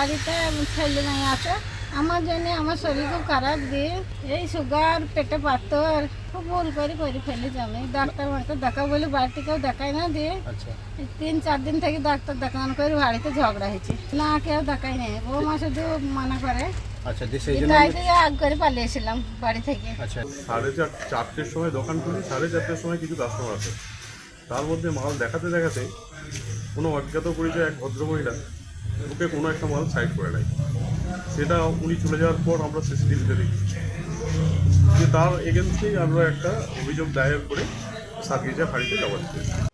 বাড়িতে ছেলে মেয়ে আছে। আমার জন্য আমার শরীর খুব খারাপ দিয়ে এই সুগার, পেটে পাথর, খুব ভুল করে ফেলেছি আমি। ডাক্তার দেখাবো বলে বাড়িতে কেউ দেখায় না দিয়ে 3-4 দিন থেকে ডাক্তার দেখানো করে বাড়িতে ঝগড়া হয়েছে। না কেউ দেখায় নেই, বৌমা শুধু মানা করে। আচ্ছা, যে সেই জন্য আগ করে পালিয়েছিলাম বাড়ি থেকে। আচ্ছা 4:30-4টের সময় দোকান খুলি, 4:30টার সময় কিছু কাস্টমার আসে। তার মধ্যে মাল দেখাতে দেখাতে কোনো অজ্ঞাত পরিচয় এক ভদ্রমহিলা ওকে কোনো একটা মাল সাইড করে নেয়। সেটা উনি চলে যাওয়ার পর আমরা সিসিটিভিতে দেখি যে তার এগেনস্টেই আমরা একটা অভিযোগ দায়ের করে সার্কিটের ফাঁড়িতে জমা দিতে।